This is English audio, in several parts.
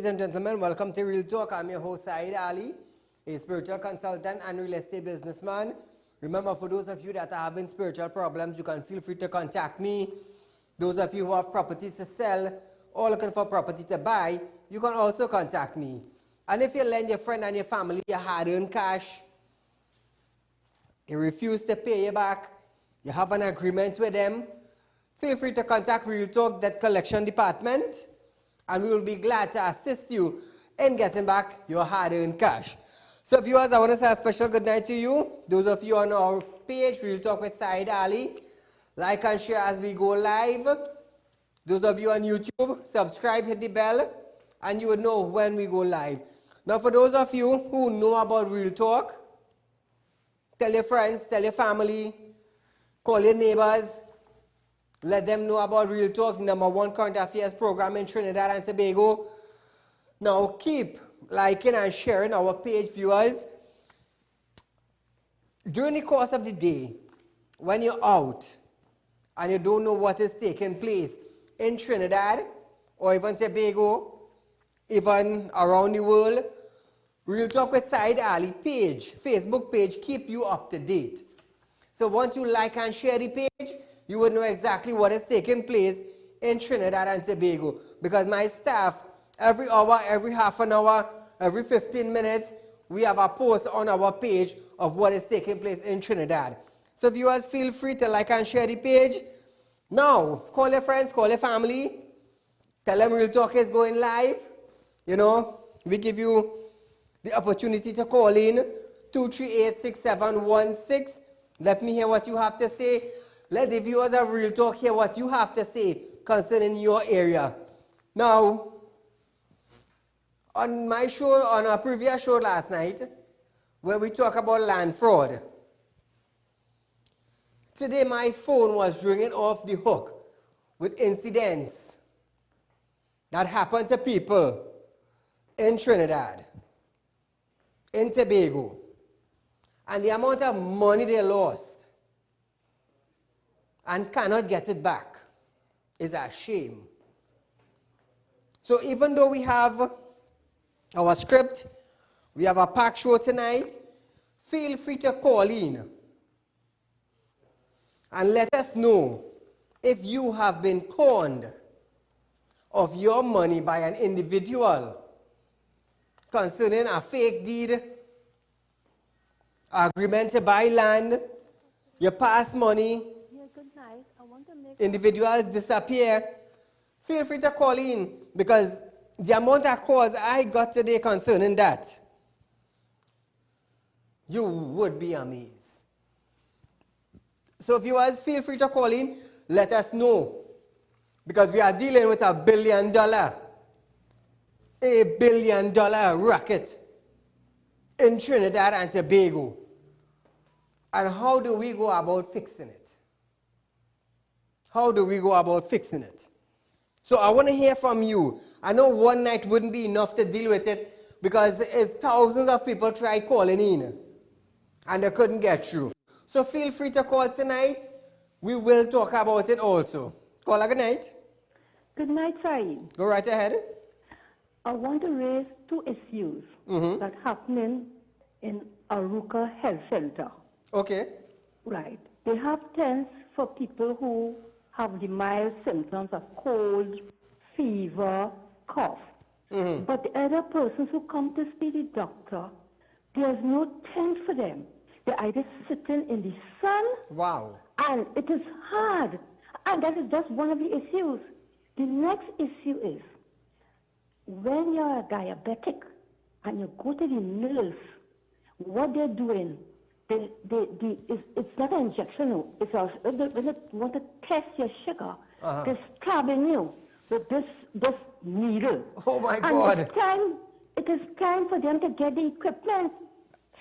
and gentlemen, welcome to Real Talk. I'm your host, Saieed Ali, a spiritual consultant and real estate businessman. Remember, for those of you that are having spiritual problems, you can feel free to contact me. Those of you who have properties to sell or looking for property to buy, you can also contact me. And if you lend your friend and your family your hard-earned cash, you refuse to pay you back, you have an agreement with them, feel free to contact Real Talk Debt Collection Department, and we will be glad to assist you in getting back your hard-earned cash. So viewers, I want to say a special good night to you. Those of you on our page, Real Talk with Saieed Ali, like and share as we go live. Those of you on YouTube, subscribe, hit the bell, and you will know when we go live. Now for those of you who know about Real Talk, tell your friends, tell your family, call your neighbors, let them know about Real Talk, the #1 current affairs program in Trinidad and Tobago. Now keep liking and sharing our page, viewers. During the course of the day, when you're out and you don't know what is taking place in Trinidad or even Tobago, even around the world, Real Talk with Saieed Ali page, Facebook page, keep you up to date. So once you like and share the page, you would know exactly what is taking place in Trinidad and Tobago. Because my staff, every hour, every half an hour, every 15 minutes, we have a post on our page of what is taking place in Trinidad. So viewers, feel free to like and share the page. Now, call your friends, call your family, tell them Real Talk is going live. You know, we give you the opportunity to call in 238-6716. Let me hear what you have to say. Let the viewers of Real Talk hear what you have to say concerning your area. Now, on my show, on a previous show last night, where we talk about land fraud, today my phone was ringing off the hook with incidents that happened to people in Trinidad, in Tobago, and the amount of money they lost and cannot get it back is a shame. So even though we have our script, we have a packed show tonight, feel free to call in and let us know if you have been conned of your money by an individual concerning a fake deed, agreement to buy land, your past money, individuals disappear. Feel free to call in, because the amount of calls I got today concerning that, you would be amazed. So viewers, feel free to call in, let us know, because we are dealing with $1 billion racket in Trinidad and Tobago. And how do we go about fixing it? How do we go about fixing it? So I want to hear from you. I know one night wouldn't be enough to deal with it, because it's thousands of people tried calling in and they couldn't get through. So feel free to call tonight. We will talk about it also. Caller, good night. Good night, Saeed. Go right ahead. I want to raise two issues that happening in Aruka Health Center. Okay. Right. They have tents for people who have the mild symptoms of cold, fever, cough. But the other persons who come to see the doctor, there's no tent for them. They're either sitting in the sun. Wow. And it is hard. And that is just one of the issues. The next issue is, when you're a diabetic and you go to the nurse, what they're doing, it's not an injection. No. It's when they want to test your sugar, they're stabbing you with this needle. Oh my God. It is time for them to get the equipment.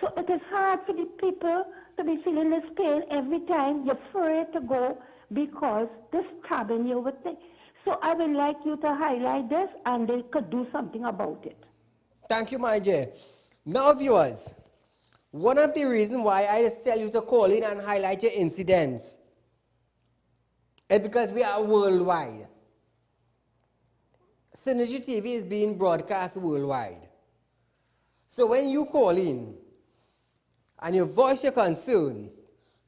So it is hard for the people to be feeling this pain every time. You're afraid to go because they're stabbing you with it. So I would like you to highlight this, and they could do something about it. Thank you, my dear. Now, viewers, one of the reasons why I tell you to call in and highlight your incidents is because we are worldwide. Synergy TV is being broadcast worldwide. So when you call in and you voice your concern,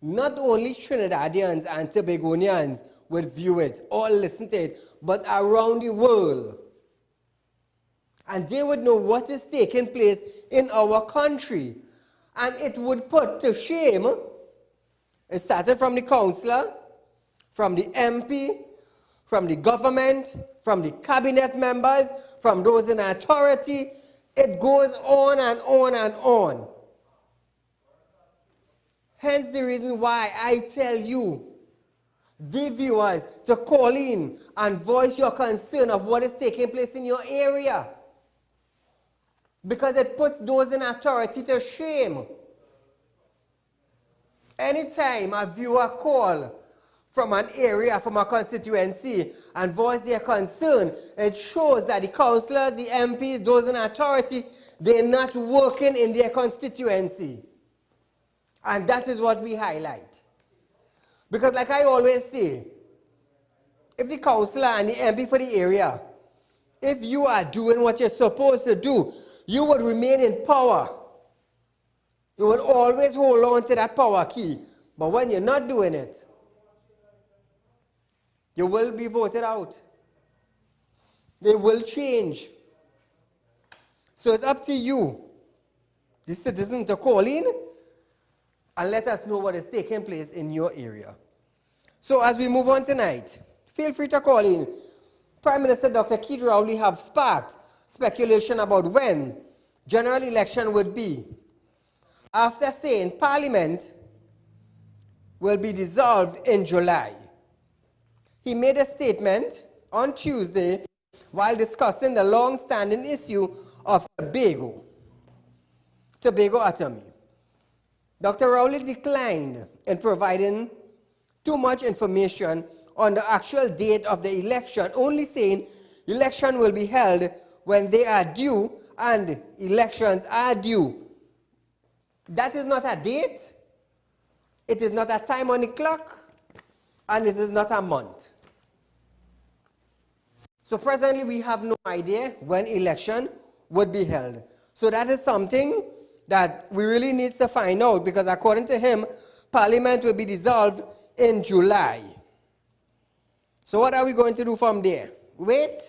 not only Trinidadians and Tobagonians would view it or listen to it, but around the world. And they would know what is taking place in our country. And it would put to shame, it started from the councillor, from the MP, from the government, from the cabinet members, from those in authority. It goes on and on and on. Hence the reason why I tell you, the viewers, to call in and voice your concern of what is taking place in your area. Because it puts those in authority to shame. Anytime a viewer call from an area, from a constituency, and voice their concern, it shows that the councillors, the MPs, those in authority, they're not working in their constituency. And that is what we highlight. Because like I always say, if the councillor and the MP for the area, if you are doing what you're supposed to do, you would remain in power. You will always hold on to that power key. But when you're not doing it, you will be voted out. They will change. So it's up to you, the citizen, to call in and let us know what is taking place in your area. So as we move on tonight, feel free to call in. Prime Minister Dr. Keith Rowley have sparked speculation about when general election would be, after saying Parliament will be dissolved in July. He made a statement on Tuesday while discussing the long-standing issue of Tobago autonomy. Dr. Rowley declined in providing too much information on the actual date of the election, only saying election will be held when they are due and elections are due. That is not a date, it is not a time on the clock, and it is not a month. So presently we have no idea when election would be held. So that is something that we really need to find out, because according to him, Parliament will be dissolved in July. So what are we going to do from there? Wait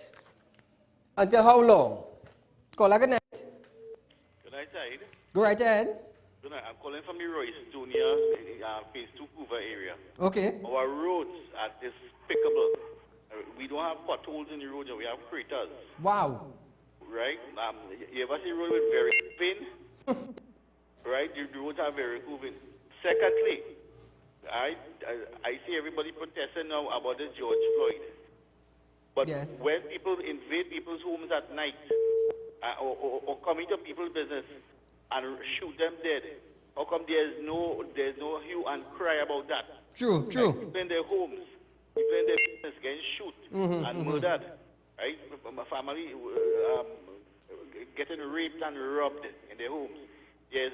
until how long? Caller, good night. Good night, Saieed. Go right ahead. Good night. I'm calling from the Roystonia, phase 2 Hoover area. Okay. Our roads are despicable. We don't have potholes in the roads, we have craters. Wow. Right? You ever see a road with very thin? Right? The roads are very moving. Secondly, I see everybody protesting now about the George Floyd. But yes, when people invade people's homes at night or come into people's business and shoot them dead, how come there's no hue and cry about that? True, true. Like people in their homes, people in their business getting shot and murdered, right? My family getting raped and robbed in their homes. There's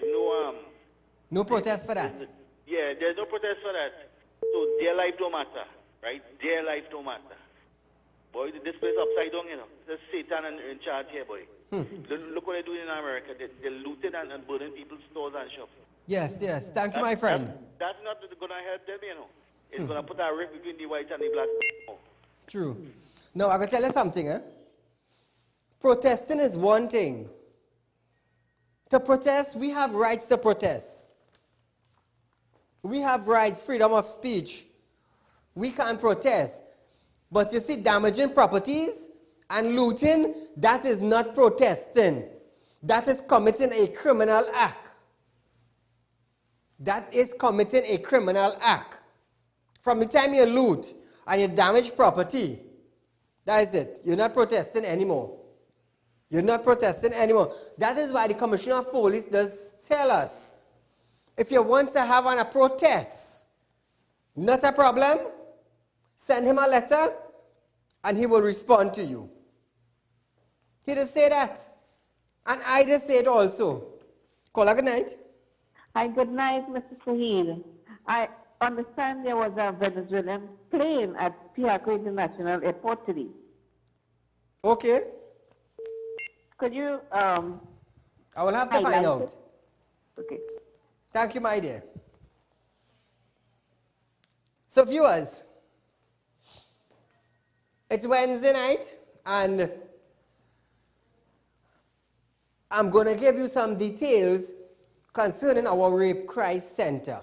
no protest for that. Yeah, there's no protest for that. So their life don't matter, right? Their life don't matter. Boy, this place upside down, you know. There's Satan in charge here, boy. Look what they're doing in America. They're looting and burning people's stores and shops. Yes, yes. Thank you, my friend. That's not going to help them, you know. It's going to put a rift between the whites and the blacks. True. Now, I can tell you something, eh? Protesting is one thing. To protest, we have rights to protest. We have rights, freedom of speech. We can protest. But you see, damaging properties and looting, that is not protesting. That is committing a criminal act. That is committing a criminal act. From the time you loot and you damage property, that is it. You're not protesting anymore. You're not protesting anymore. That is why the Commissioner of Police does tell us, if you want to have a protest, not a problem, send him a letter and he will respond to you. He does say that. And I just say it also. Caller, good night. Hi, good night, Mr. Saheed. I understand there was a Venezuelan plane at Piaco International Airport today. Okay. Could you I will have to find highlight out. it? Okay. Thank you, my dear. So, viewers, it's Wednesday night, and I'm going to give you some details concerning our Rape Crisis Center.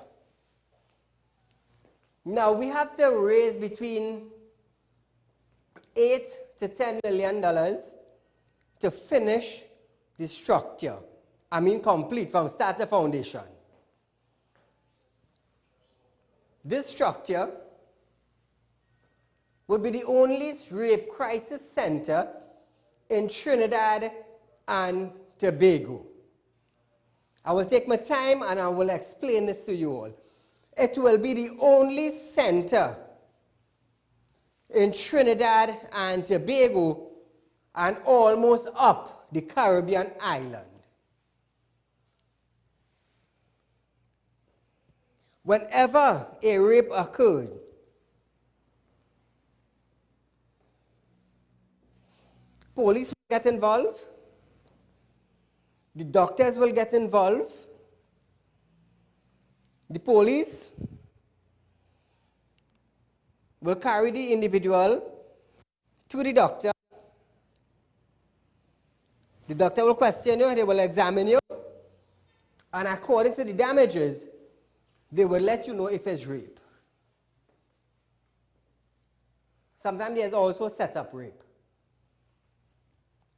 Now, we have to raise between $8 to $10 million to finish the structure. I mean, complete from start to foundation. This structure would be the only rape crisis center in Trinidad and Tobago. I will take my time and I will explain this to you all. It will be the only center in Trinidad and Tobago and almost up the Caribbean island. Whenever a rape occurred, police will get involved, the doctors will get involved, the police will carry the individual to the doctor. The doctor will question you, they will examine you, and according to the damages, they will let you know if it's rape. Sometimes there's also set-up rape.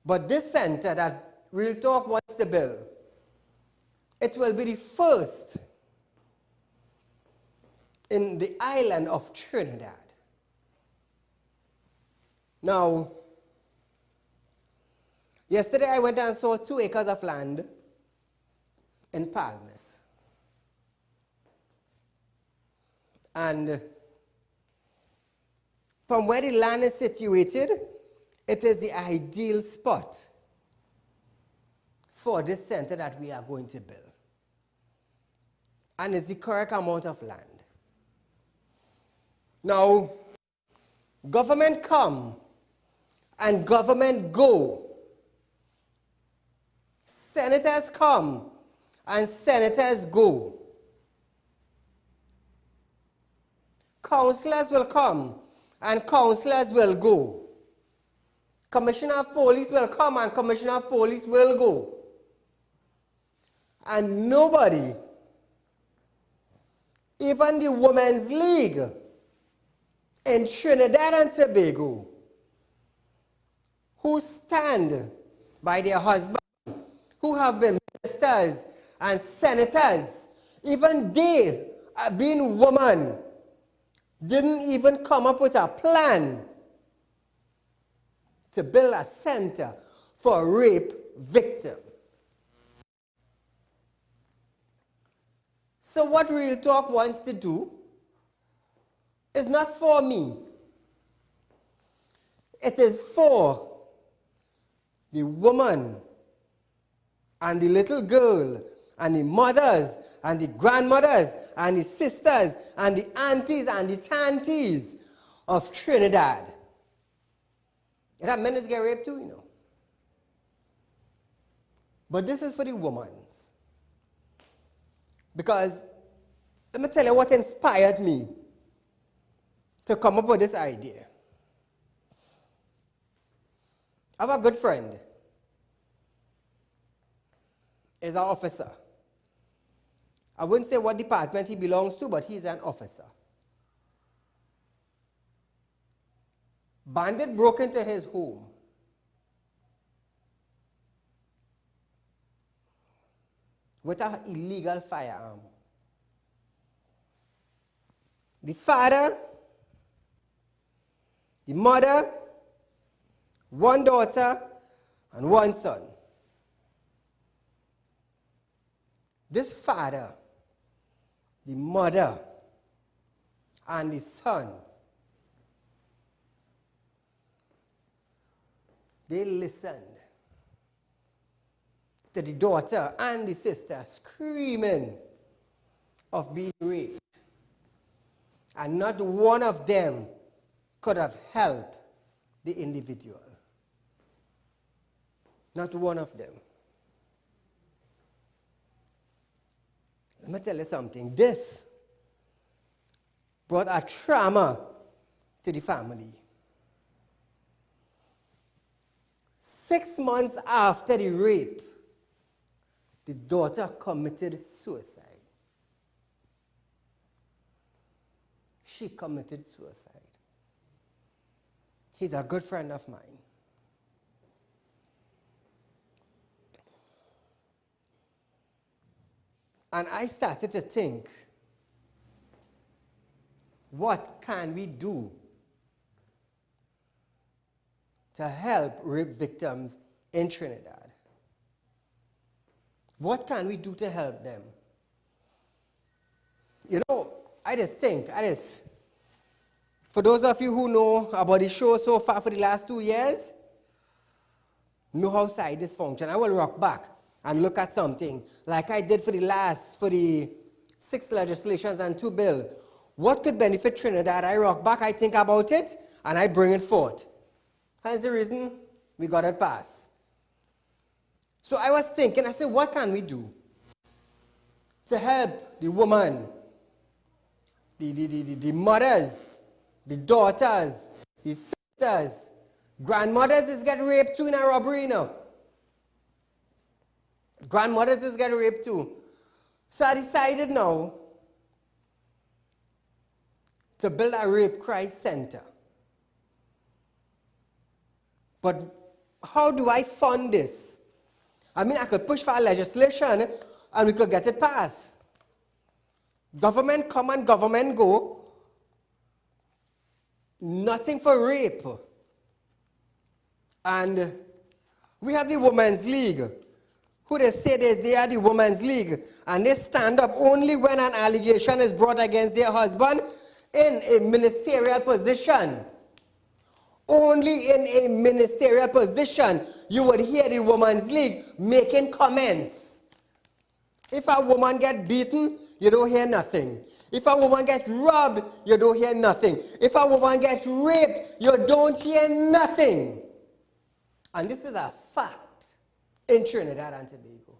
But this center that Real Talk wants to build, it will be the first in the island of Trinidad. Now, yesterday I went and saw 2 acres of land in Palmas. And from where the land is situated, it is the ideal spot for this center that we are going to build. And it's the correct amount of land. Now, government come and government go. Senators come and senators go. Councillors will come and councillors will go. Commissioner of Police will come and Commissioner of Police will go. And nobody, even the Women's League in Trinidad and Tobago, who stand by their husbands, who have been ministers and senators, even they, being women, didn't even come up with a plan to build a center for rape victims. So what Real Talk wants to do is not for me. It is for the woman and the little girl and the mothers and the grandmothers and the sisters and the aunties and the tanties of Trinidad. That men get raped too, you know. But this is for the women. Because let me tell you what inspired me to come up with this idea. I have a good friend. He's an officer. I wouldn't say what department he belongs to, but he's an officer. Bandit broke into his home. With an illegal firearm. The father, the mother, 1 daughter, and 1 son. This father, the mother, and the son, they listened to the daughter and the sister screaming of being raped. And not one of them could have helped the individual. Not one of them. Let me tell you something. This brought a trauma to the family. 6 months after the rape, the daughter committed suicide. She committed suicide. He's a good friend of mine. And I started to think, what can we do to help rape victims in Trinidad? What can we do to help them? You know, I just think, for those of you who know about the show so far for the last 2 years, know how Saieed is function. I will rock back and look at something like I did for the 6 legislations and 2 bills. What could benefit Trinidad? I rock back, I think about it, and I bring it forth. That's the reason we got it passed. So I was thinking, I said, what can we do to help the woman, the mothers, the daughters, the sisters, grandmothers is getting raped too in a robbery now. Grandmothers is getting raped too. So I decided now to build a rape crisis center. But how do I fund this? I mean, I could push for legislation and we could get it passed. Government come and government go. Nothing for rape. And we have the Women's League, who they say they are the Women's League, and they stand up only when an allegation is brought against their husband in a ministerial position. Only in a ministerial position you would hear the Women's League making comments. If a woman gets beaten, you don't hear nothing. If a woman gets robbed, you don't hear nothing. If a woman gets raped, you don't hear nothing. And this is a fact in Trinidad and Tobago.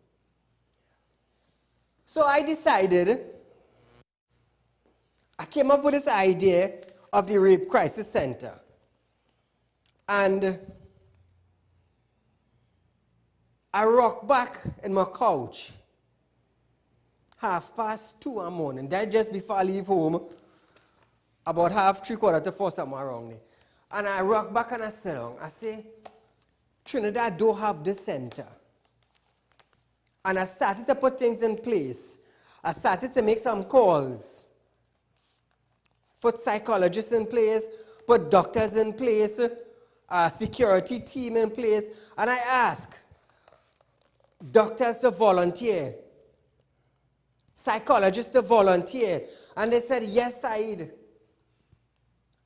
So I decided, I came up with this idea of the Rape Crisis Center. And I rocked back in my couch 2:30 in the morning. That just before I leave home, about 3:45 to 4, somewhere around there. And I rocked back and I sat down. I say, Trinidad don't have this center. And I started to put things in place. I started to make some calls. Put psychologists in place, put doctors in place, a security team in place, and I asked doctors to volunteer, psychologists to volunteer, and they said, yes, Saieed.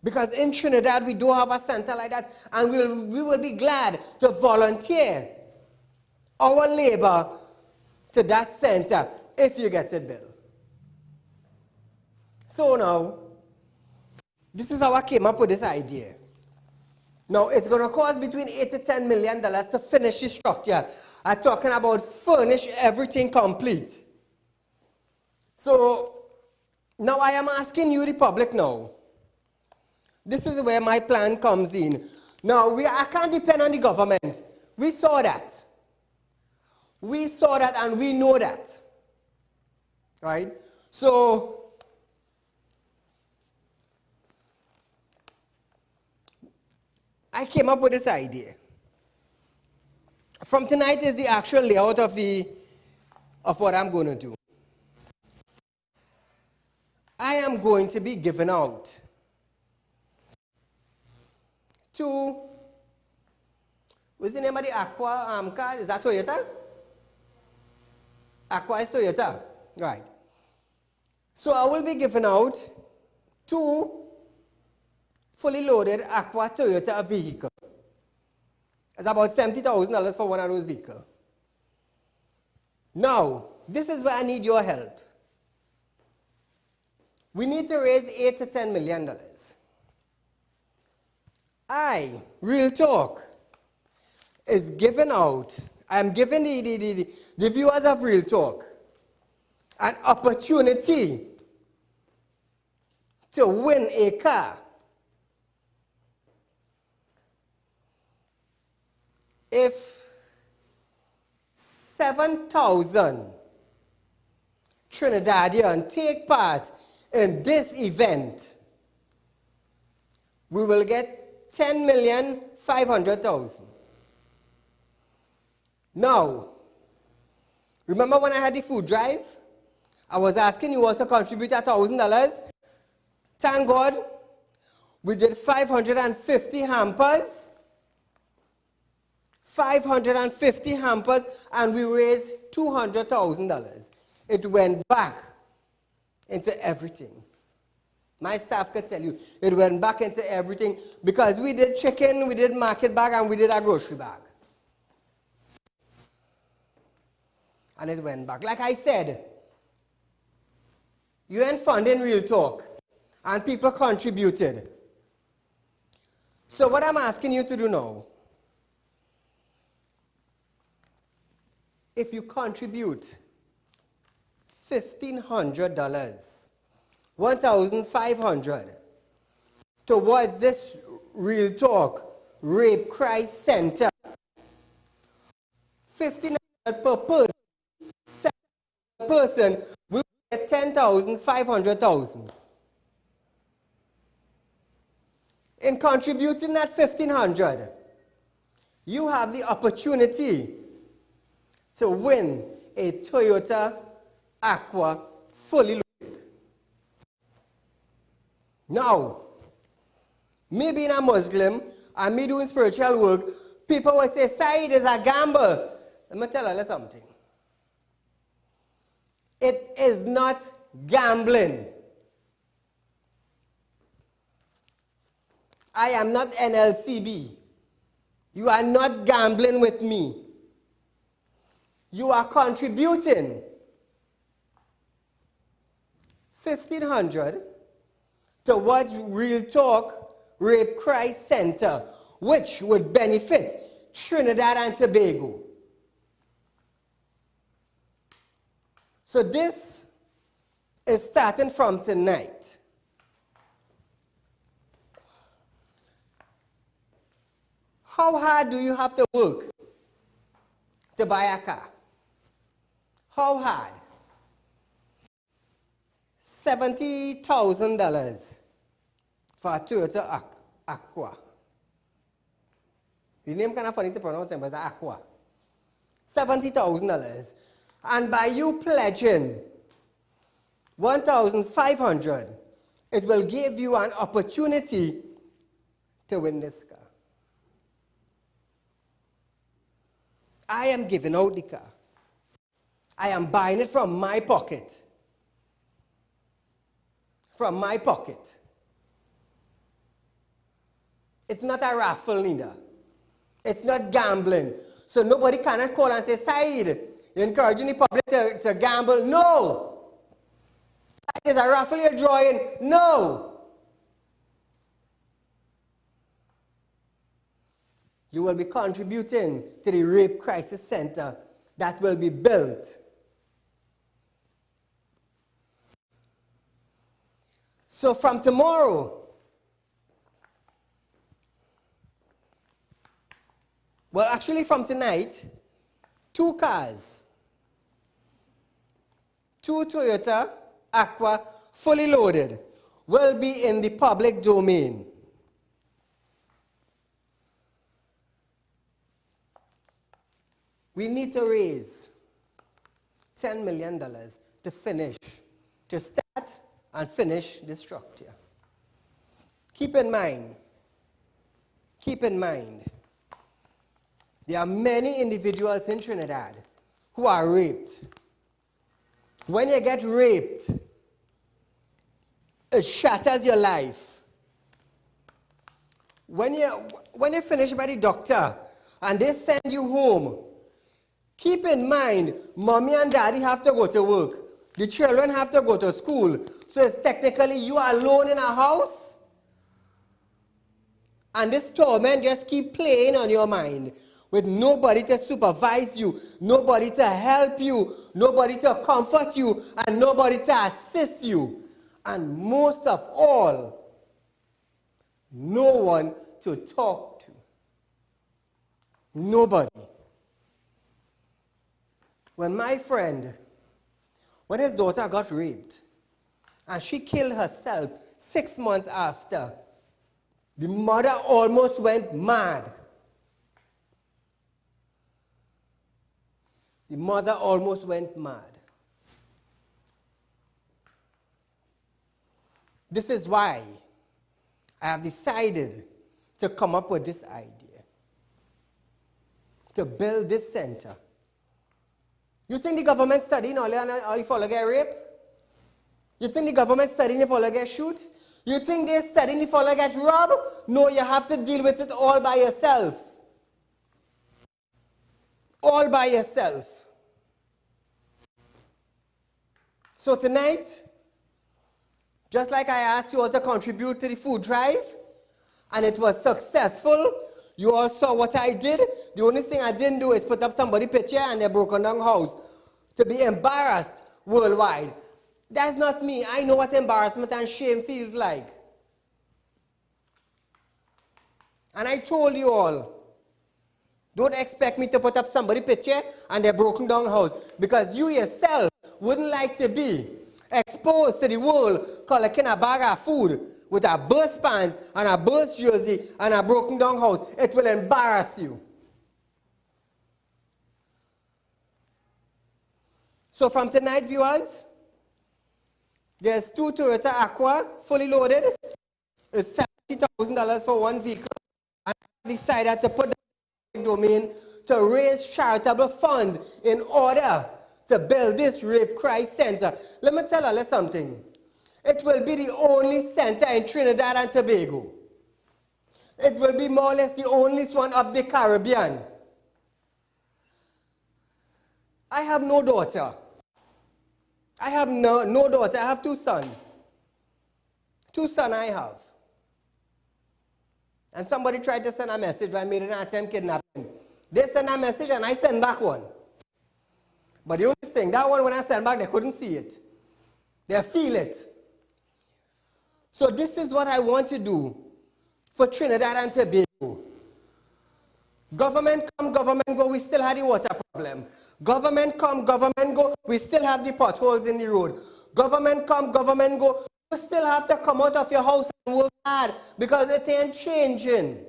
Because in Trinidad, we do have a center like that, and we will be glad to volunteer our labor to that center if you get it built. So now, this is how I came up with this idea. Now, it's going to cost between $8 to $10 million to finish the structure. I'm talking about furnish everything complete. So, now I am asking you, the public now. This is where my plan comes in. Now, I can't depend on the government. We saw that. We saw that and we know that. Right? So, I came up with this idea. From tonight is the actual layout of what I'm going to do. I am going to be giving out to, what's the name of the Aqua car? Is that Toyota? Aqua is Toyota, right. So I will be giving out 2 fully loaded Aqua Toyota vehicle. It's about $70,000 for one of those vehicles. Now, this is where I need your help. We need to raise $8 to $10 million. Real talk, is giving out, I am giving the viewers of Real Talk an opportunity to win a car. If 7,000 Trinidadians take part in this event, we will get 10,500,000. Now, remember when I had the food drive? I was asking you all to contribute $1,000. Thank God, we did 550 hampers. 550 hampers, and we raised $200,000. It went back into everything. My staff could tell you, it went back into everything because we did chicken, we did market bag, and we did a grocery bag. And it went back. Like I said, you ain't funding Real Talk, and people contributed. So what I'm asking you to do now, if you contribute $1,500, $1,500 towards this Real Talk Rape Crisis Center, $1,500 per person, we get $10,500. In contributing that $1,500, you have the opportunity to win a Toyota Aqua fully loaded. Now, me being a Muslim and me doing spiritual work, people would say, Saeed is a gamble. Let me tell you something. It is not gambling. I am not NLCB. You are not gambling with me. You are contributing $1,500 towards Real Talk Rape Crisis Center, which would benefit Trinidad and Tobago. So this is starting from tonight. How hard do you have to work to buy a car? How hard? $70,000 for a Toyota Aqua. The name kind of funny to pronounce, but it's Aqua. $70,000. And by you pledging $1,500, it will give you an opportunity to win this car. I am giving out the car. I am buying it from my pocket. From my pocket. It's not a raffle neither. It's not gambling. So nobody cannot call and say, Saeed, you're encouraging the public to gamble. No. Saeed, is a raffle you're drawing. No. You will be contributing to the Rape Crisis Center that will be built. So from tomorrow, well, actually from tonight, 2 cars, 2 Toyota Aqua fully loaded, will be in the public domain. We need to raise $10 million to finish, to start and finish this structure. Keep in mind, there are many individuals in Trinidad who are raped. When you get raped, it shatters your life. When you finish by the doctor and they send you home, keep in mind, mommy and daddy have to go to work. The children have to go to school. So it's technically you are alone in a house. And this torment just keep playing on your mind. with nobody to supervise you, nobody to help you, nobody to comfort you, and nobody to assist you. And most of all, no one to talk to. Nobody. When his daughter got raped, and she killed herself 6 months after, the mother almost went mad. The mother almost went mad. This is why I have decided to come up with this idea, to build this center. You think the government studying all you follow get rape? You think the government studying if all get shoot? You think they're studying if all get robbed? No, you have to deal with it all by yourself. All by yourself. So tonight, just like I asked you all to contribute to the food drive, and it was successful, you all saw what I did. The only thing I didn't do is put up somebody's picture and their broken down house to be embarrassed worldwide. That's not me. I know what embarrassment and shame feels like. And I told you all, don't expect me to put up somebody's picture and their broken down house, because you yourself wouldn't like to be exposed to the world collecting a bag of food with a burst pants and a burst jersey and a broken down house. It will embarrass you. So from tonight, viewers, there's 2 Toyota Aqua, fully loaded. It's $70,000 for one vehicle. And I decided to put the domain to raise charitable funds in order to build this rape crisis center. Let me tell you something. It will be the only center in Trinidad and Tobago. It will be more or less the only one up the Caribbean. I have no daughter. I have no daughter. I have 2 sons. 2 sons I have. And somebody tried to send a message when I made an attempt kidnapping. They sent a message and I sent back one. But the only thing, that one when I sent back, they couldn't see it. They feel it. So this is what I want to do for Trinidad and Tobago. Government come, government go, we still have the water problem. Government come, government go, we still have the potholes in the road. Government come, government go, you still have to come out of your house and work hard because it ain't changing.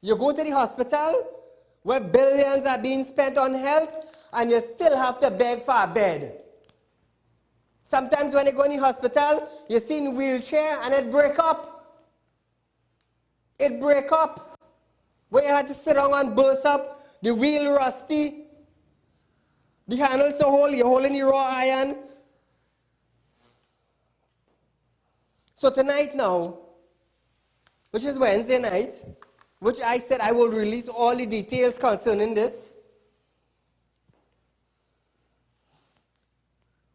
You go to the hospital where billions are being spent on health and you still have to beg for a bed. Sometimes when you go in the hospital, you see in a wheelchair and it break up. It break up. Where you had to sit down and burst up, the wheel rusty, the handle so whole, you're holding the raw iron. So tonight now, which is Wednesday night, which I said I will release all the details concerning this,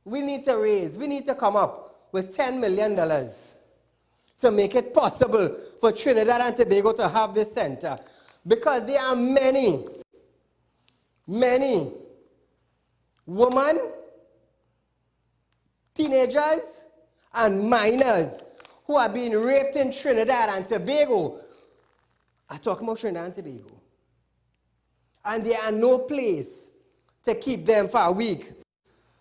we need to come up with $10 million to make it possible for Trinidad and Tobago to have this center. Because there are many women, teenagers, and minors who are being raped in Trinidad and Tobago. I'm talking about Trinidad and Tobago. And there are no place to keep them for a week,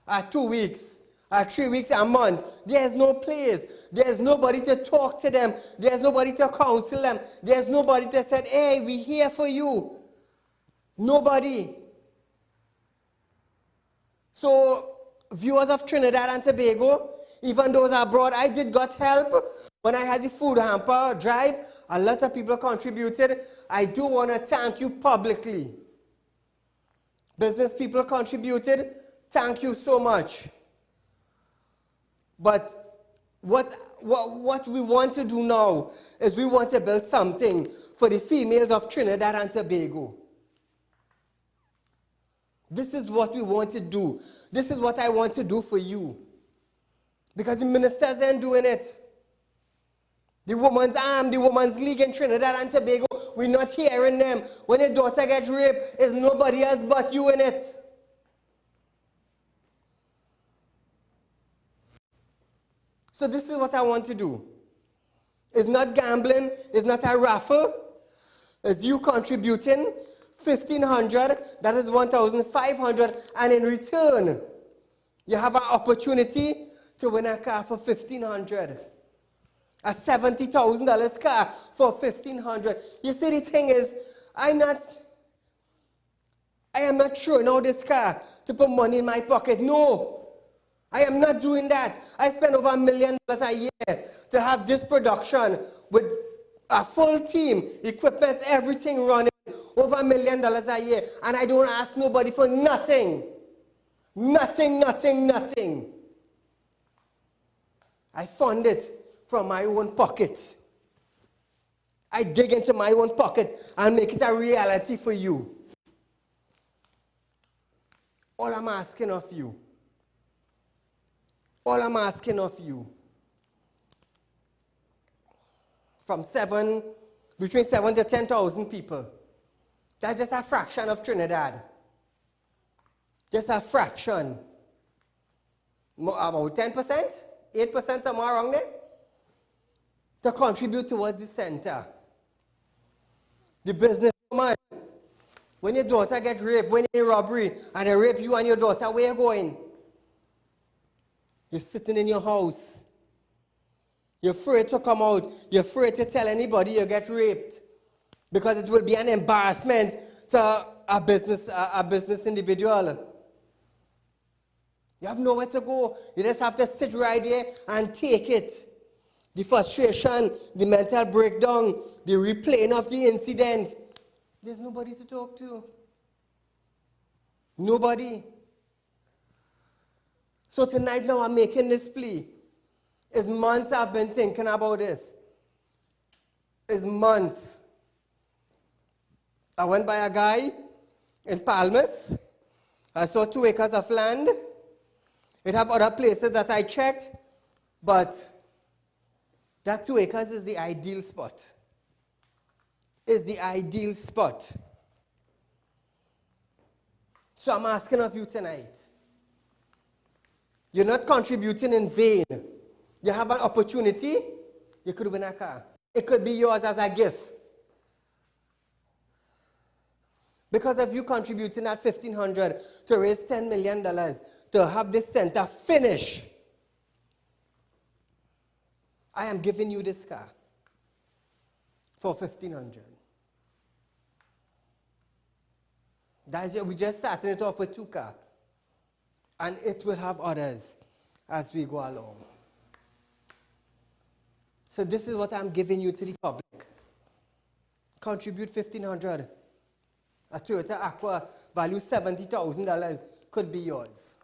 or 2 weeks, or 3 weeks, a month. There's no place. There's nobody to talk to them. There's nobody to counsel them. There's nobody to say, hey, we're here for you. Nobody. So, viewers of Trinidad and Tobago, even those abroad, I did got help when I had the food hamper drive. A lot of people contributed. I do want to thank you publicly. Business people contributed. Thank you so much. But what we want to do now is we want to build something for the females of Trinidad and Tobago. This is what we want to do. This is what I want to do for you. Because the ministers ain't doing it. The woman's arm, the woman's league in Trinidad and Tobago, we're not hearing them. When your daughter gets raped, it's nobody else but you in it. So this is what I want to do. It's not gambling, it's not a raffle. It's you contributing $1,500, that is $1,500, and in return, you have an opportunity to win a car for $1,500. A $70,000 car for $1,500. You see, the thing is, I am not throwing out this car to put money in my pocket. No. I am not doing that. I spend over $1 million a year to have this production with a full team, equipment, everything running, over $1 million a year, and I don't ask nobody for nothing. Nothing, nothing, nothing. I fund it from my own pocket. I dig into my own pocket and make it a reality for you. All I'm asking of you, from between 7 to 10,000 people. That's just a fraction of Trinidad. Just a fraction. About 10%, 8%, somewhere around there, to contribute towards the center. The businesswoman, when your daughter gets raped, when you're in robbery, and they rape you and your daughter, where you going? You're sitting in your house. You're afraid to come out. You're afraid to tell anybody you get raped, because it will be an embarrassment to a business individual. You have nowhere to go. You just have to sit right there and take it. The frustration, the mental breakdown, the replaying of the incident. There's nobody to talk to. Nobody. So tonight now I'm making this plea. It's months I've been thinking about this. It's months. I went by a guy in Palmas. I saw 2 acres of land. It have other places that I checked, but that 2 acres is the ideal spot. Is the ideal spot. So I'm asking of you tonight. You're not contributing in vain. You have an opportunity, you could win a car. It could be yours as a gift. Because if you contributing at $1,500 to raise $10 million to have this center finish, I am giving you this car for $1,500. We just started it off with 2 cars. And it will have others as we go along. So this is what I'm giving you to the public. Contribute $1,500. A Toyota Aqua, value $70,000, could be yours.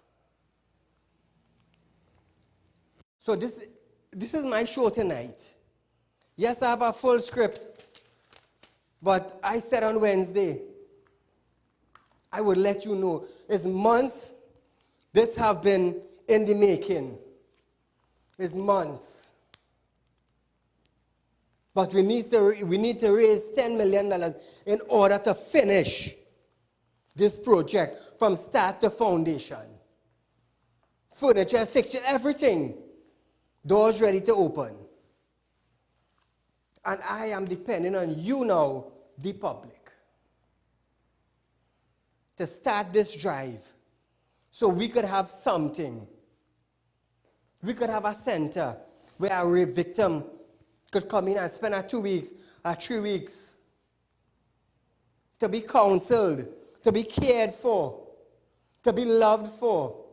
So this is my show tonight. Yes, I have a full script, but I said on Wednesday, I would let you know. It's months this have been in the making. It's months. But we need to raise $10 million in order to finish this project from start to foundation. Furniture, fixture, everything. Doors ready to open. And I am depending on you now, the public, to start this drive so we could have something. We could have a center where a rape victim could come in and spend 2 weeks, 3 weeks, to be counseled, to be cared for, to be loved for.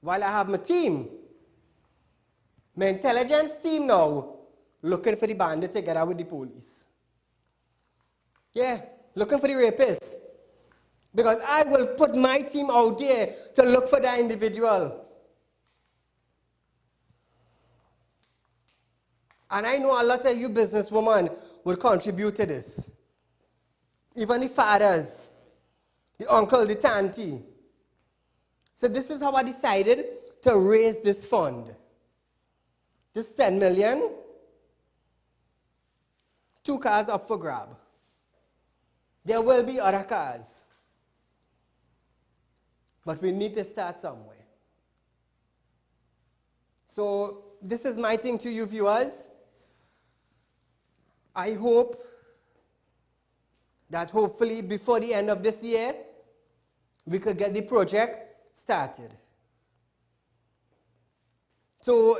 While I have my team, my intelligence team now, looking for the bandit together with the police. Yeah, looking for the rapists. Because I will put my team out there to look for that individual. And I know a lot of you businesswomen will contribute to this. Even the fathers, the uncle, the auntie. So this is how I decided to raise this fund. This $10 million 2 cars up for grab. There will be other cars. But we need to start somewhere. So this is my thing to you viewers. I hope that hopefully before the end of this year, we could get the project started. So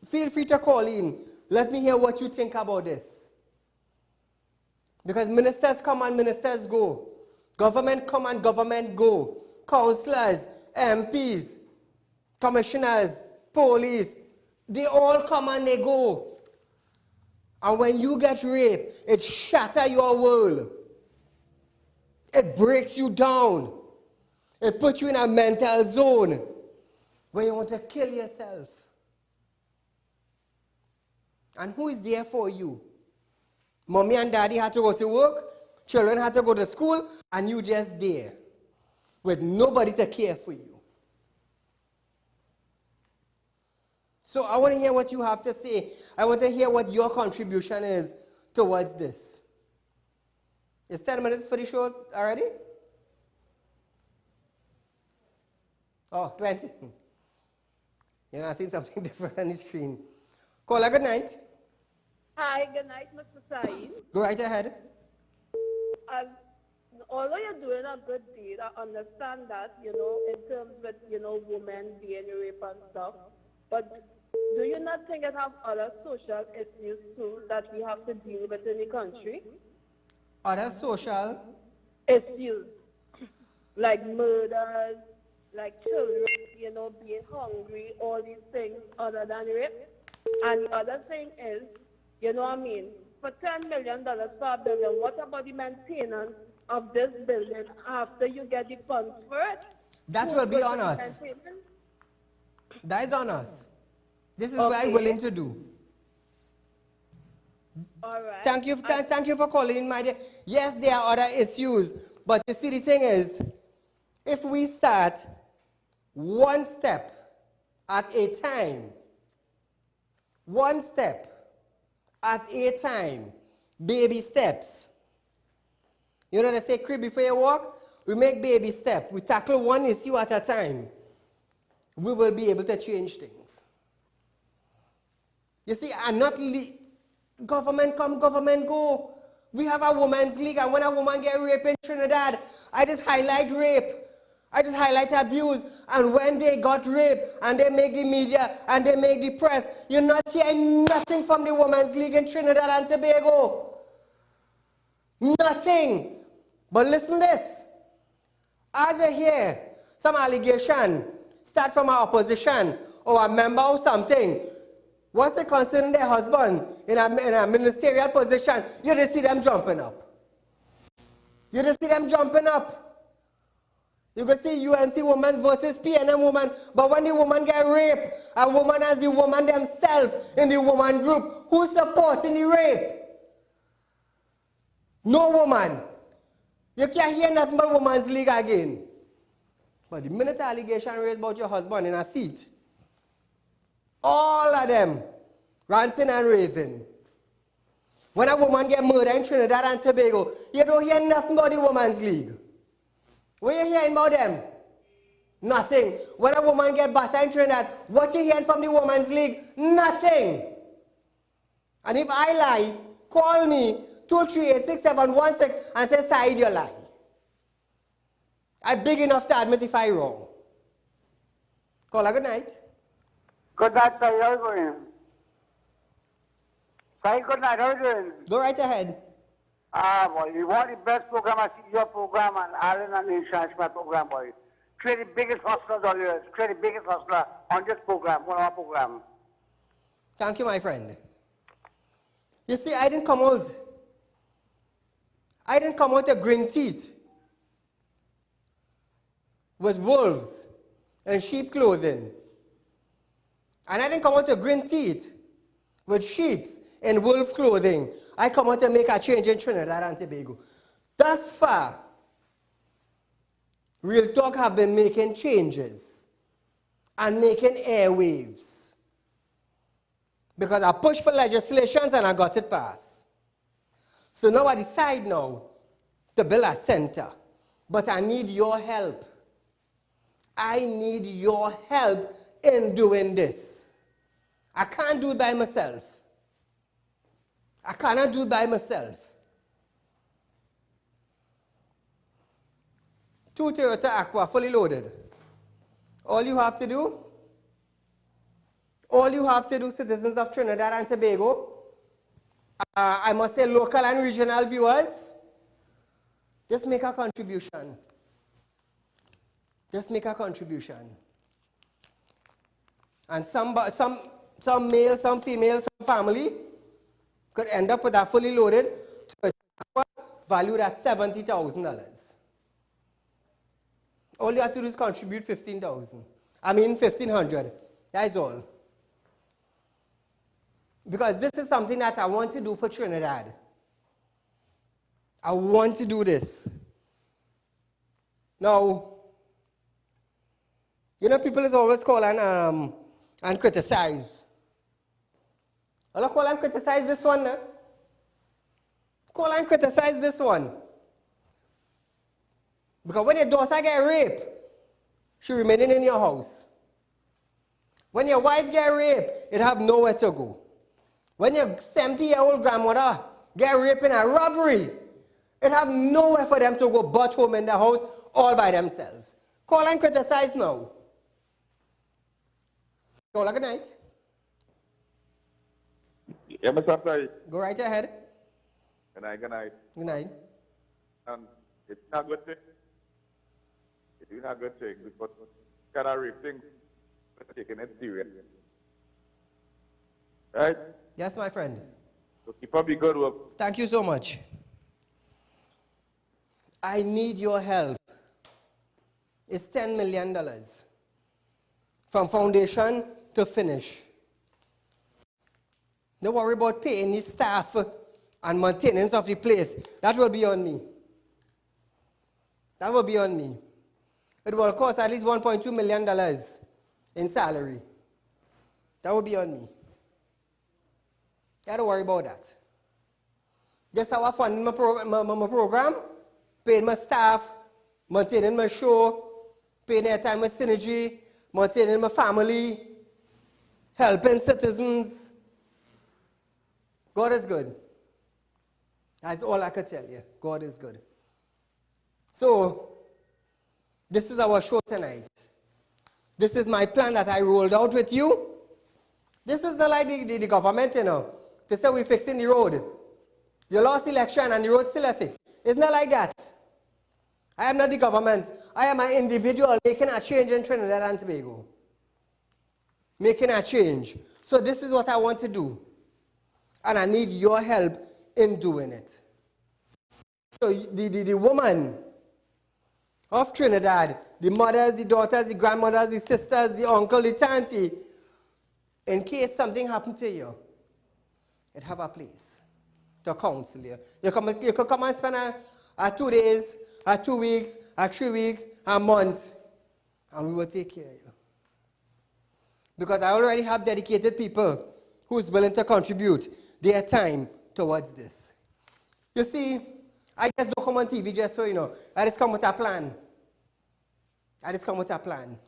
feel free to call in. Let me hear what you think about this. Because ministers come and ministers go. Government come and government go. Councillors, MPs, commissioners, police, they all come and they go. And when you get raped, it shatters your world. It breaks you down. It puts you in a mental zone where you want to kill yourself. And who is there for you? Mommy and daddy had to go to work, children had to go to school, and you just there with nobody to care for you. So I want to hear what you have to say. I want to hear what your contribution is towards this. It's 10 minutes for the show already? Oh, 20. You know, I've seen something different on the screen. Caller, good night. Hi, good night, Mr. Saeed. Go right ahead. Although you're doing a good deed, I understand that, in terms with, women being raped and stuff. But do you not think it have other social issues too that we have to deal with in the country? Other social issues, like murders, like children, being hungry, all these things other than rape. And the other thing is, for $10 million for a building, what about the maintenance of this building after you get the funds for it? That will be on us. That is on us. This is what I'm willing to do. All right. Thank you for calling in, my dear. Yes, there are other issues, but you see, the thing is, if we start one step at a time, one step at a time, baby steps. You know they say, crib before you walk, we make baby steps. We tackle one issue at a time. We will be able to change things. You see, and not government come, government go. We have a women's league, and when a woman get raped in Trinidad, I just highlight rape. I just highlight abuse. And when they got raped, and they make the media, and they make the press, you're not hearing nothing from the women's league in Trinidad and Tobago. Nothing. But listen this. As you hear some allegation start from our opposition or a member or something, once they consider their husband in a ministerial position, you just see them jumping up. You just see them jumping up. You can see UNC woman versus PNM woman, but when the woman get raped, a woman as the woman themselves in the woman group, who's supporting the rape? No woman. You can't hear nothing about women's league again. But the minute allegation raised about your husband in a seat, all of them ranting and raving. When a woman get murdered in Trinidad and Tobago, you don't hear nothing about the women's league. What are you hearing about them? Nothing. When a woman get battered in Trinidad, what you hearing from the women's league? Nothing. And if I lie, call me 238-6716 and say, Saeed, you lie. I'm big enough to admit if I'm wrong. Caller, good night. Good night, sir. How are you going? Saeed, good night. How are you doing? Go right ahead. Boy, you want the best program. I see your program and Alan and the insurance my program, boy. Create the biggest hustlers all years. Create the biggest hustler on this program, one of our program. Thank you, my friend. You see, I didn't come out with green teeth with wolves and sheep clothing. And I didn't come out with green teeth with sheep in wolf clothing. I come out to make a change in Trinidad and Tobago. Thus far, Real Talk have been making changes and making airwaves. Because I pushed for legislations and I got it passed. So now I decide now to build a center. But I need your help. I need your help in doing this. I can't do it by myself. I cannot do it by myself. 2 Toyota Aqua, fully loaded. All you have to do, citizens of Trinidad and Tobago, I must say local and regional viewers, just make a contribution. Just make a contribution. And some male, some female, some family could end up with a fully loaded valued at $70,000. All you have to do is contribute $1,500. That's all. Because this is something that I want to do for Trinidad. I want to do this. Now, you know, people is always call and criticize. I'll call and criticize this one, nah? Call and criticize this one. Because when your daughter get raped, she remaining in your house. When your wife get raped, it have nowhere to go. When your 70-year-old grandmother get raped in a robbery, it have nowhere for them to go but home in the house all by themselves. Call and criticize now. Call good night. Yeah, Mr. Said. Go right ahead. Good night, good night. Good night. It's not good thing. It's not good thing because kind of rape thing, taking it serious. Right? Yes, my friend. So keep up the good work. Thank you so much. I need your help. It's $10 million. From foundation to finish. Don't worry about paying the staff and maintenance of the place. That will be on me. That will be on me. It will cost at least $1.2 million in salary. That will be on me. Don't worry about that. Just how I fund my program, paying my staff, maintaining my show, paying airtime with Synergy, maintaining my family, helping citizens. God is good. That's all I can tell you. God is good. So, this is our show tonight. This is my plan that I rolled out with you. This is not like the government, you know, to say we're fixing the road. You lost election and the road still is fixed. It's not like that. I am not the government. I am an individual making a change in Trinidad and Tobago. Making a change. So this is what I want to do. And I need your help in doing it. So the woman of Trinidad, the mothers, the daughters, the grandmothers, the sisters, the uncle, the auntie, in case something happened to you, it have a place to counsel you. You could come and spend a 2 days, a 2 weeks, a 3 weeks, a month, and we will take care of you. Because I already have dedicated people who's willing to contribute their time towards this. You see, I just don't come on TV just so you know. I just come with a plan.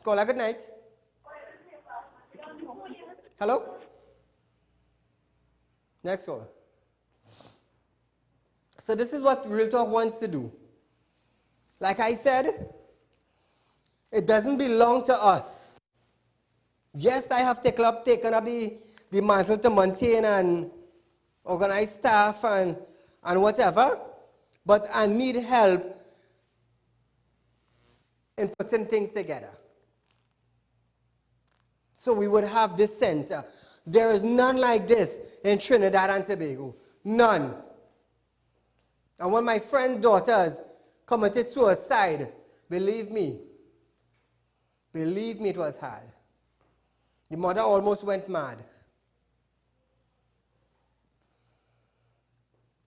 Call a good night. Hello? Next one. So this is what Real Talk wants to do. Like I said, it doesn't belong to us. Yes, I have taken up the mantle to maintain and organize staff and whatever, but I need help in putting things together. So we would have this center. There is none like this in Trinidad and Tobago. None. And when my friend's daughters committed suicide, believe me, it was hard. The mother almost went mad.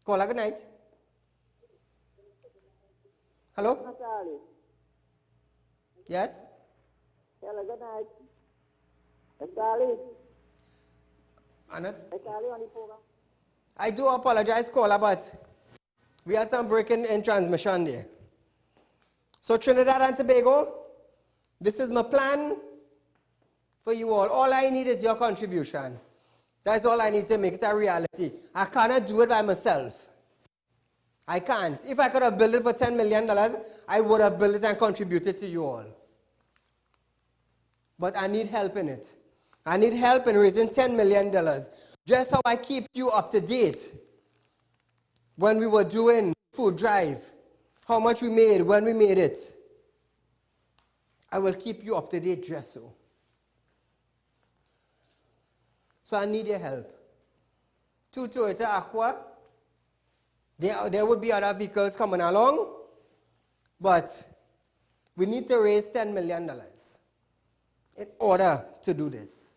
Call her good night. Hello? Mr. Ali. Yes? Hello, good night. Mr. Ali. Anna? Mr. Ali on the program. I do apologize, caller, but We had some break in transmission there. So Trinidad and Tobago, this is my plan for you all. All I need is your contribution. That's all I need to make it a reality. I cannot do it by myself. I can't. If I could have built it for $10 million, I would have built it and contributed to you all. But I need help in it. I need help in raising $10 million. Just how I keep you up to date when we were doing food drive, how much we made, when we made it. I will keep you up to date just so. So I need your help. 2 Toyota Aqua. There would be other vehicles coming along, but we need to raise $10 million in order to do this.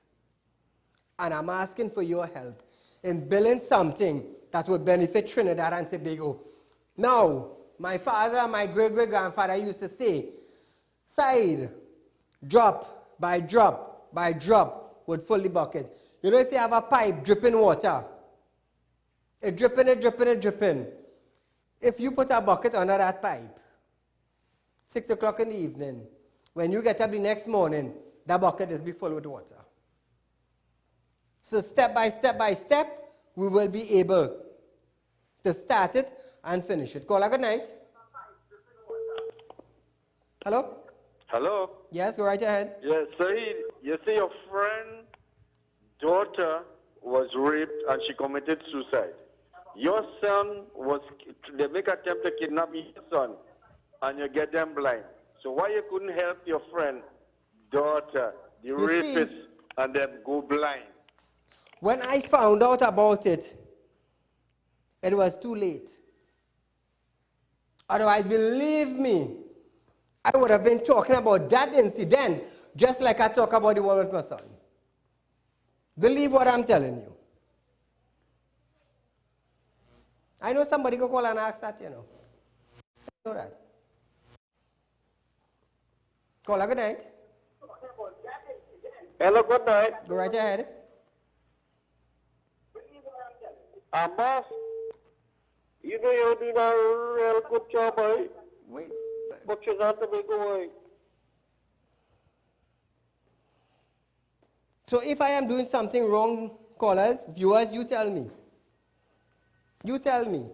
And I'm asking for your help in building something that would benefit Trinidad and Tobago. Now, my father and my great-great-grandfather used to say, Saieed, drop by drop by drop would fill the bucket. You know, if you have a pipe dripping water, it dripping. If you put a bucket under that pipe, 6 o'clock in the evening, when you get up the next morning, that bucket is be full with water. So step by step, we will be able to start it and finish it. Caller, good night. Hello? Hello? Yes, go right ahead. Yes, Saeed, you say your friend's daughter was raped and she committed suicide. Your son they make attempt to kidnap your son and you get them blind. So why you couldn't help your friend, daughter, the rapist, and them go blind? When I found out about it, it was too late. Otherwise, believe me, I would have been talking about that incident just like I talk about the one with my son. Believe what I'm telling you. I know somebody go call and ask that, you know. I know that. Caller, good night. Hello, good night. Go right ahead. Boss, you know you're doing a real good job, boy. Wait. But you got to make away. So if I am doing something wrong, callers, viewers, you tell me. You tell me.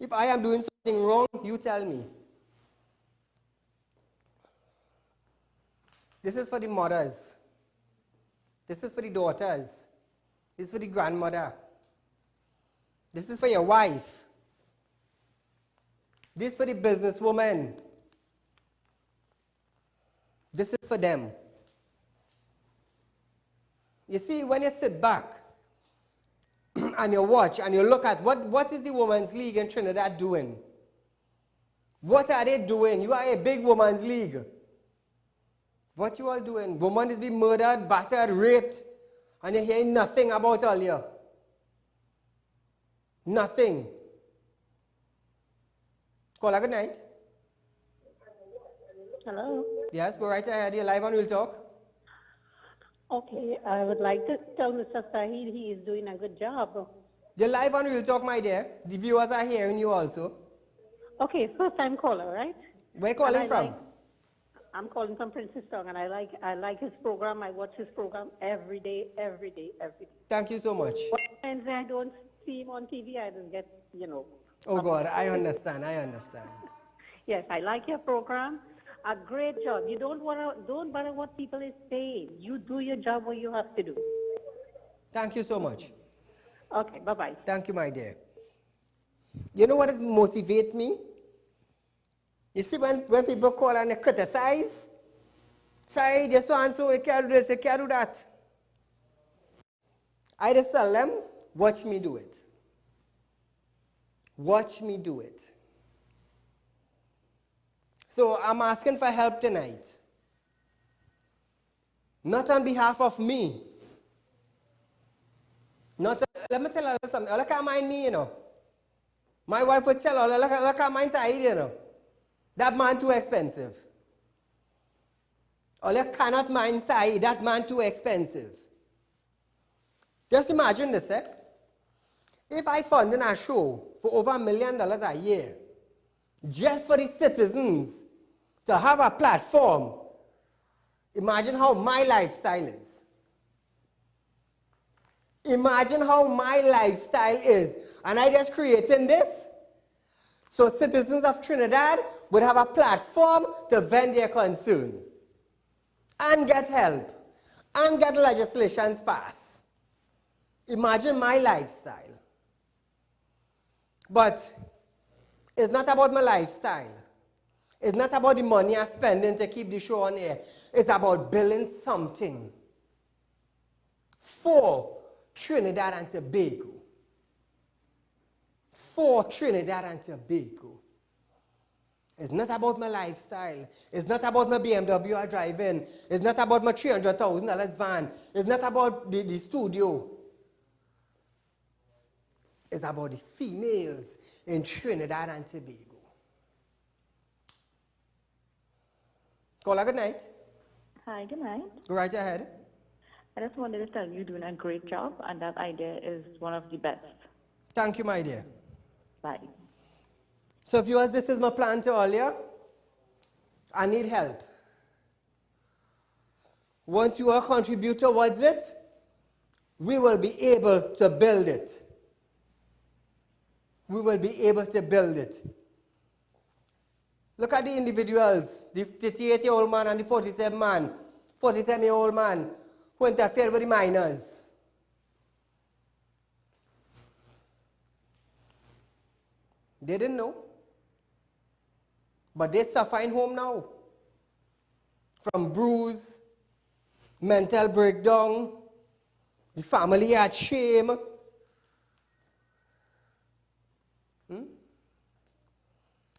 If I am doing something wrong, you tell me. This is for the mothers. This is for the daughters. This is for the grandmother. This is for your wife. This is for the businesswoman. This is for them. You see, when you sit back and you watch and you look at what is the Women's League in Trinidad doing? What are they doing? You are a big women's league. What you all doing? Woman is being murdered, battered, raped, and you're hearing nothing about all here. Nothing. Caller, good night. Hello. Yes, go right ahead. You're live on Real Talk. Okay, I would like to tell Mr. Saeed he is doing a good job. You're live on Real Talk, my dear. The viewers are hearing you also. Okay, first time caller, right? Where you calling from? I'm calling from Princess Town, and I like his program. I watch his program every day. Thank you so much. When I don't see him on TV, I don't get, Oh God, I understand. Yes, I like your program. A great job. You don't bother what people is saying. You do your job what you have to do. Thank you so much. Okay, bye-bye. Thank you, my dear. You know what motivates me? You see, when people call and they criticize, say, this one, so you can't do this, you can't do that. I just tell them, watch me do it. Watch me do it. So I'm asking for help tonight. Not on behalf of me. Let me tell you something. Look at mind me, My wife would tell her, look at mine side, That man too expensive. Or you cannot mind say that man too expensive. Just imagine this, eh? If I funded a show for over $1 million a year, just for the citizens to have a platform, imagine how my lifestyle is. Imagine how my lifestyle is. And I just creating this so citizens of Trinidad would have a platform to vent their concern and get help and get legislations passed. Imagine my lifestyle. But it's not about my lifestyle. It's not about the money I'm spending to keep the show on air. It's about building something for Trinidad and Tobago. For Trinidad and Tobago. It's not about my lifestyle. It's not about my BMW I drive in. It's not about my $300,000 van. It's not about the studio. It's about the females in Trinidad and Tobago. Caller, good night. Hi, good night. Go right ahead. I just wanted to tell you you're doing a great job, and that idea is one of the best. Thank you, my dear. Bye. So viewers, this is my plan to earlier. I need help. Once you all contribute towards it, we will be able to build it. We will be able to build it. Look at the individuals, the 38-year-old man and the 47-year-old man who interfered with the minors. They didn't know. But they're suffering home now. From bruise, mental breakdown, the family had shame.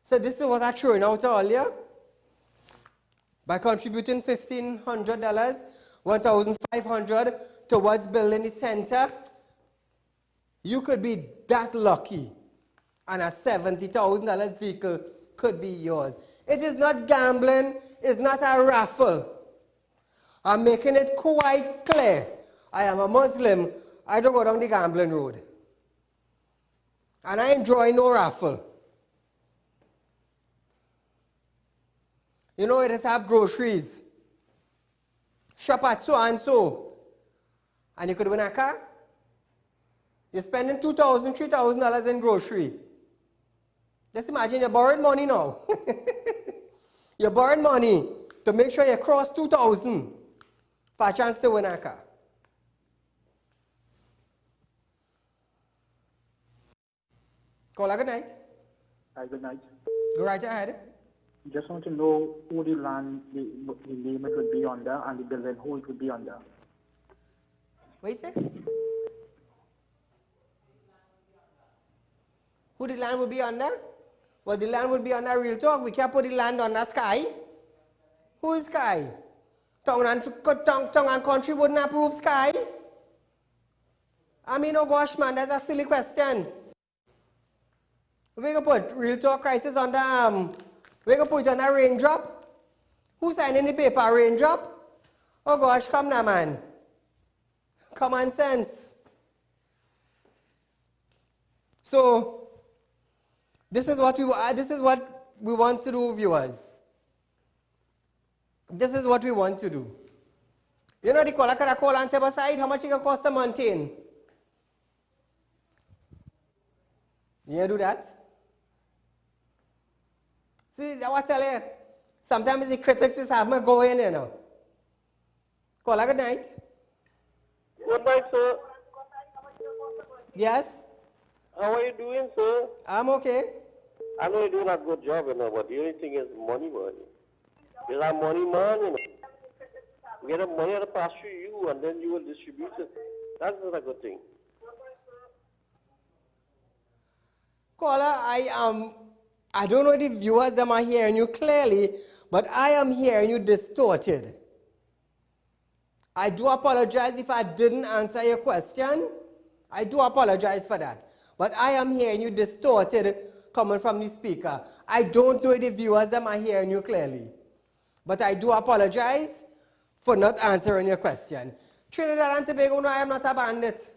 So this is what I threw out earlier. By contributing $1,500, $1,500 towards building the center, you could be that lucky, and a $70,000 vehicle could be yours. It is not gambling. It's not a raffle. I'm making it quite clear. I am a Muslim. I don't go down the gambling road. And I enjoy no raffle. You know, it is have groceries. Shop at so and so. And you could win a car. You're spending $2,000, $3,000 in grocery. Just imagine you're borrowing money now. You're borrowing money to make sure you cross $2,000 for a chance to win a car. Caller, good night. Hi, good night. Go right ahead. Just want to know who the land, the name it would be under, and the building, who it would be under. What you say? Who the land would be under? Well, the land would be under Real Talk. We can't put the land under Sky. Who is Sky? Town and Country wouldn't approve Sky? I mean, oh gosh, man, that's a silly question. We're going to put Real Talk Crisis under, we're going to put it under Raindrop. Who's signing the paper, Raindrop? Oh gosh, come now, man. Common sense. So, this is what we want to do, viewers. This is what we want to do. You know, the caller could call and say, but Saeed, how much it going to cost to maintain? You do that? See, I want to tell you, sometimes the critics is have me going, you know. Caller, good night. Good night, sir. Yes? How are you doing, sir? I'm okay. I know you're doing a good job, you know, but the only thing is money. You're a money man, you know. We get the money to pass through you, and then you will distribute it. That's not a good thing. Caller, I don't know if the viewers are hearing you clearly, but I am hearing you distorted. I do apologize if I didn't answer your question. I do apologize for that. But I am hearing you distorted coming from the speaker. I don't know if the viewers are hearing you clearly. But I do apologize for not answering your question. Trinidad and Tobago, no, I am not a bandit.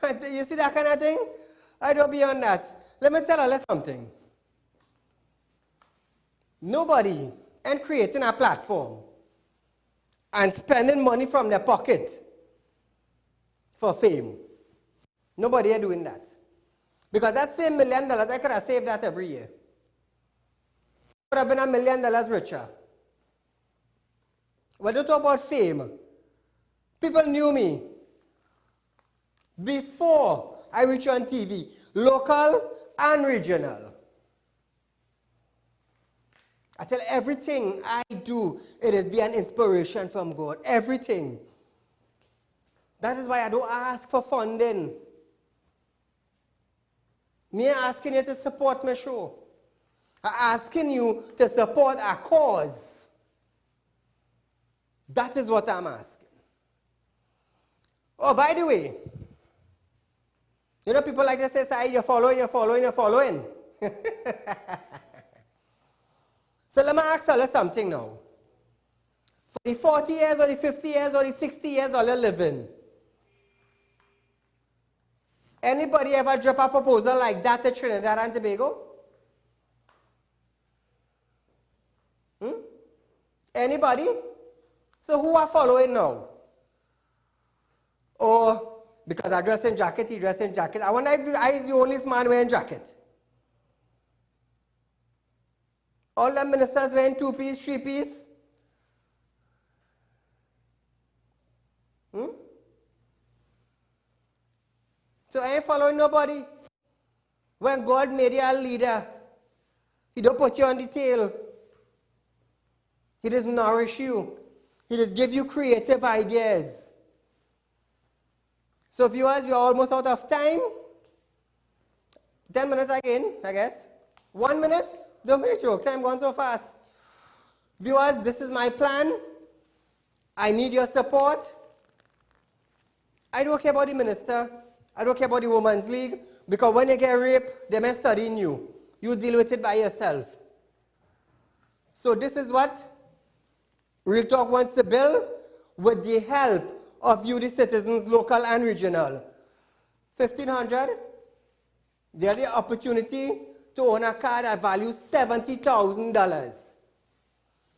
You see that kind of thing? I don't beyond that. Let me tell you something. Nobody and creating a platform and spending money from their pocket for fame. Nobody are doing that. Because that same $1 million, I could have saved that every year. I would have been $1 million richer. When you talk about fame, people knew me before I reached on TV, local and regional. I tell everything I do, it is be an inspiration from God. Everything. That is why I don't ask for funding. Me asking you to support my show. I'm asking you to support a cause. That is what I'm asking. Oh, by the way, you know, people like to say, Saeed, you're following. So let me ask you something now. For the 40 years or the 50 years or the 60 years all you're living, anybody ever drop a proposal like that to Trinidad and Tobago? Anybody? So who are following now? Or because I dress in jacket, he dress in jacket. I wonder if I is the only man wearing jacket. All the ministers wearing 2-piece, 3-piece. So I ain't following nobody. When God made you a leader, He don't put you on the tail. He just nourish you. He just give you creative ideas. So viewers, we are almost out of time. 10 minutes again, I guess. 1 minute? Don't make joke. Time gone so fast. Viewers, this is my plan. I need your support. I don't care about the minister. I don't care about the Women's League. Because when you get raped, they may studying you. You deal with it by yourself. So this is what Real Talk wants to build with the help of you, the citizens, local and regional. $1,500. They have the opportunity to own a car that values $70,000.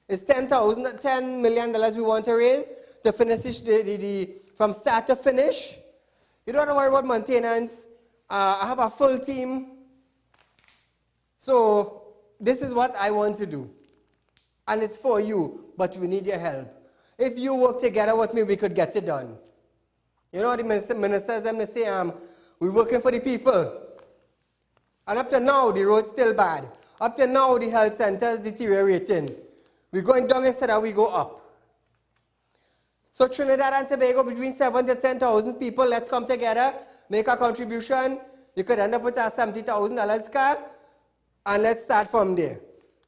It's $10 million we want to raise to finish from start to finish. You don't have to worry about maintenance. I have a full team. So this is what I want to do. And it's for you, but we need your help. If you work together with me, we could get it done. You know, the ministers, they say, we're working for the people. And up to now, the road's still bad. Up to now, the health center's deteriorating. We're going down instead of we go up. So Trinidad and Tobago, between 7,000 to 10,000 people, let's come together, make a contribution. You could end up with a $70,000 car, and let's start from there.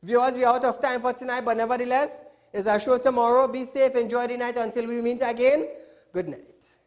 Viewers, we're out of time for tonight, but nevertheless, it's our show tomorrow. Be safe, enjoy the night until we meet again. Good night.